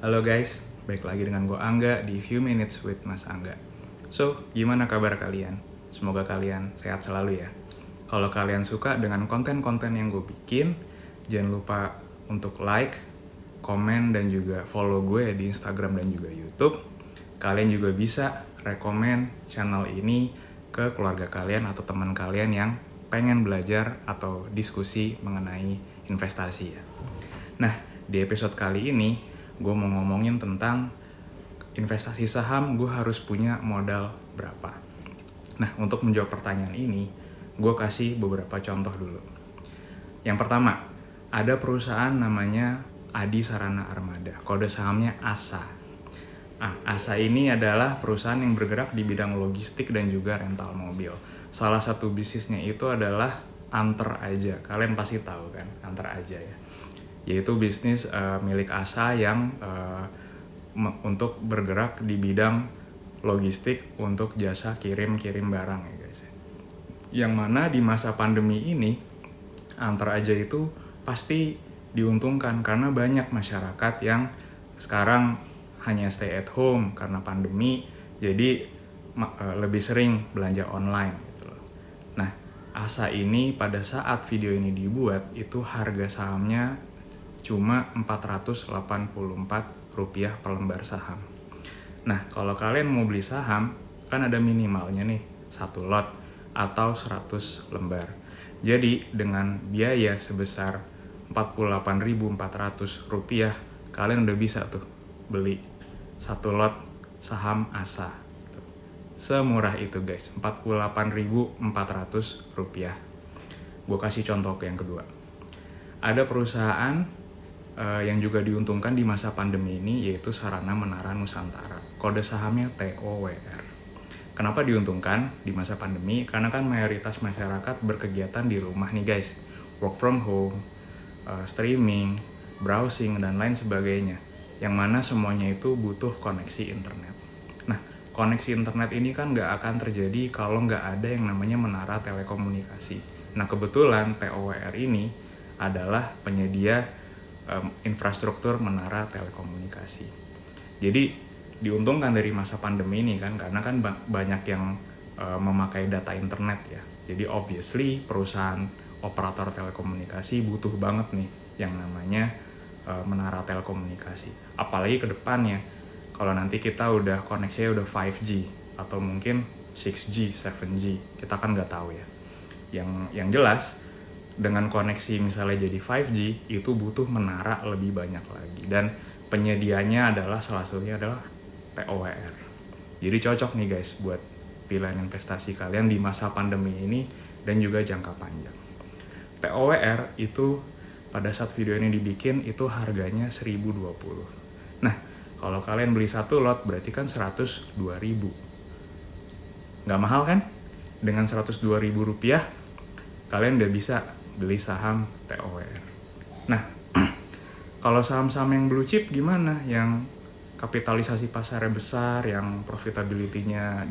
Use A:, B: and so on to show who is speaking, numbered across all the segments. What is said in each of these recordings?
A: Halo guys, balik lagi dengan gue Angga di Few Minutes with Mas Angga. So, gimana kabar kalian? Semoga kalian sehat selalu ya. Kalau kalian suka dengan konten-konten yang gue bikin, jangan lupa untuk like, komen, dan juga follow gue di Instagram dan juga YouTube. Kalian juga bisa rekomen channel ini ke keluarga kalian atau teman kalian yang pengen belajar atau diskusi mengenai investasi ya. Nah, di episode kali ini gue mau ngomongin tentang investasi saham, gue harus punya modal berapa. Nah, untuk menjawab pertanyaan ini, gue kasih beberapa contoh dulu. Yang pertama, ada perusahaan namanya Adi Sarana Armada, kode sahamnya ASA. ASA ini adalah perusahaan yang bergerak di bidang logistik dan juga rental mobil. Salah satu bisnisnya itu adalah Anter Aja, kalian pasti tahu kan, Anter Aja ya. Yaitu bisnis milik ASA yang untuk bergerak di bidang logistik untuk jasa kirim-kirim barang ya guys. Yang mana di masa pandemi ini Anter Aja itu pasti diuntungkan karena banyak masyarakat yang sekarang hanya stay at home karena pandemi, jadi lebih sering belanja online gitu loh. Nah, ASA ini pada saat video ini dibuat itu harga sahamnya cuma Rp484 per lembar saham. Nah, kalau kalian mau beli saham, kan ada minimalnya nih, 1 lot atau 100 lembar. Jadi, dengan biaya sebesar Rp48.400, kalian udah bisa tuh beli 1 lot saham ASA. Semurah itu guys, Rp48.400. Gue kasih contoh ke yang kedua. Ada perusahaan yang juga diuntungkan di masa pandemi ini, yaitu Sarana Menara Nusantara. Kode sahamnya TOWR. Kenapa diuntungkan di masa pandemi? Karena kan mayoritas masyarakat berkegiatan di rumah nih guys. Work from home, streaming, browsing, dan lain sebagainya. Yang mana semuanya itu butuh koneksi internet. Nah, koneksi internet ini kan nggak akan terjadi kalau nggak ada yang namanya menara telekomunikasi. Nah, kebetulan TOWR ini adalah penyedia infrastruktur menara telekomunikasi. Jadi diuntungkan dari masa pandemi ini kan, karena kan banyak yang memakai data internet ya. Jadi obviously perusahaan operator telekomunikasi butuh banget nih yang namanya menara telekomunikasi. Apalagi ke depannya kalau nanti kita udah koneksinya udah 5G atau mungkin 6G, 7G, kita kan nggak tahu ya. Yang jelas dengan koneksi misalnya jadi 5G itu butuh menara lebih banyak lagi, dan penyedianya adalah salah satunya adalah TOWR. Jadi cocok nih guys buat pilihan investasi kalian di masa pandemi ini dan juga jangka panjang. TOWR itu pada saat video ini dibikin itu harganya 1.020. Nah, kalau kalian beli 1 lot berarti kan 102.000. Nggak mahal kan? Dengan Rp102.000 kalian udah bisa beli saham TOWR. Nah, kalau saham-saham yang blue chip gimana? Yang kapitalisasi pasarnya besar, yang profitability-nya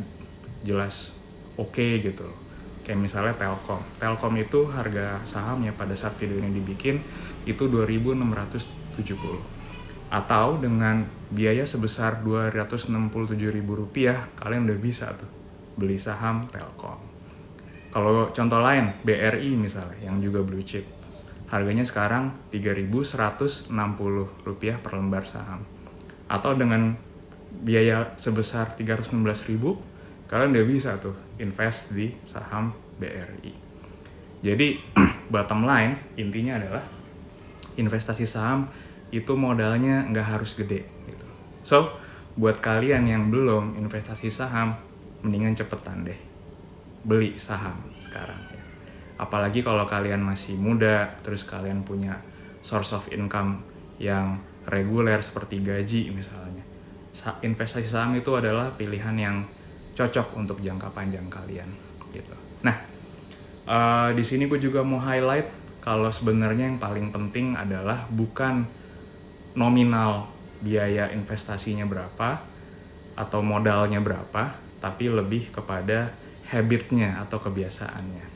A: jelas oke gitu loh. Kayak misalnya Telkom. Telkom itu harga sahamnya pada saat video ini dibikin itu Rp2.670. Atau dengan biaya sebesar Rp267.000, kalian udah bisa tuh beli saham Telkom. Kalau contoh lain, BRI misalnya, yang juga blue chip. Harganya sekarang Rp3.160 per lembar saham. Atau dengan biaya sebesar Rp316.000, kalian udah bisa tuh invest di saham BRI. Jadi, bottom line, intinya adalah investasi saham itu modalnya nggak harus gede gitu. So, buat kalian yang belum investasi saham, mendingan cepetan deh beli saham sekarang ya. Apalagi kalau kalian masih muda, terus kalian punya source of income yang reguler seperti gaji misalnya. Investasi saham itu adalah pilihan yang cocok untuk jangka panjang kalian gitu. Nah, di sini gue juga mau highlight kalau sebenarnya yang paling penting adalah bukan nominal biaya investasinya berapa atau modalnya berapa, tapi lebih kepada habitnya atau kebiasaannya.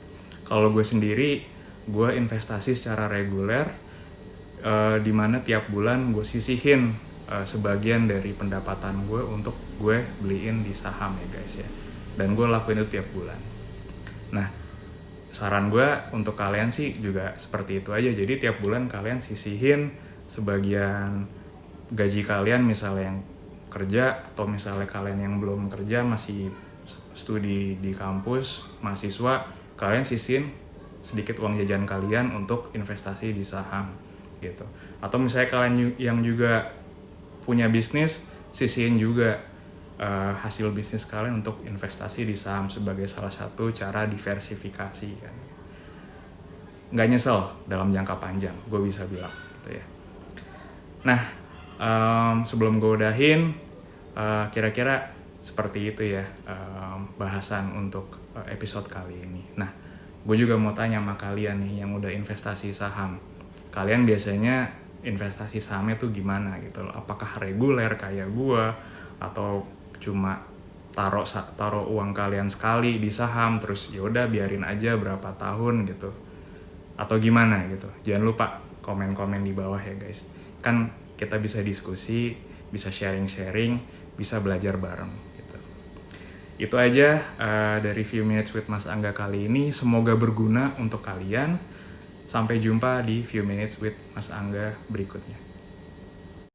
A: Kalau gue sendiri, gue investasi secara reguler, di mana tiap bulan gue sisihin sebagian dari pendapatan gue untuk gue beliin di saham ya guys ya. Dan gue lakuin itu tiap bulan. Nah, saran gue untuk kalian sih juga seperti itu aja. Jadi tiap bulan kalian sisihin sebagian gaji kalian, misalnya yang kerja atau misalnya kalian yang belum kerja masih studi di kampus, mahasiswa, kalian sisihin sedikit uang jajan kalian untuk investasi di saham gitu. Atau misalnya kalian yang juga punya bisnis, sisihin juga hasil bisnis kalian untuk investasi di saham sebagai salah satu cara diversifikasi kan. Nggak nyesel dalam jangka panjang, gue bisa bilang gitu ya. Nah, sebelum gue udahin, kira-kira seperti itu ya bahasan untuk episode kali ini. Nah, gue juga mau tanya sama kalian nih yang udah investasi saham. Kalian biasanya investasi sahamnya tuh gimana gitu loh? Apakah reguler kayak gue atau cuma taruh uang kalian sekali di saham terus yaudah biarin aja berapa tahun gitu? Atau gimana gitu? Jangan lupa komen-komen di bawah ya guys. Kan kita bisa diskusi, bisa sharing-sharing, bisa belajar bareng gitu. Itu aja dari Few Minutes with Mas Angga kali ini. Semoga berguna untuk kalian. Sampai jumpa di Few Minutes with Mas Angga berikutnya.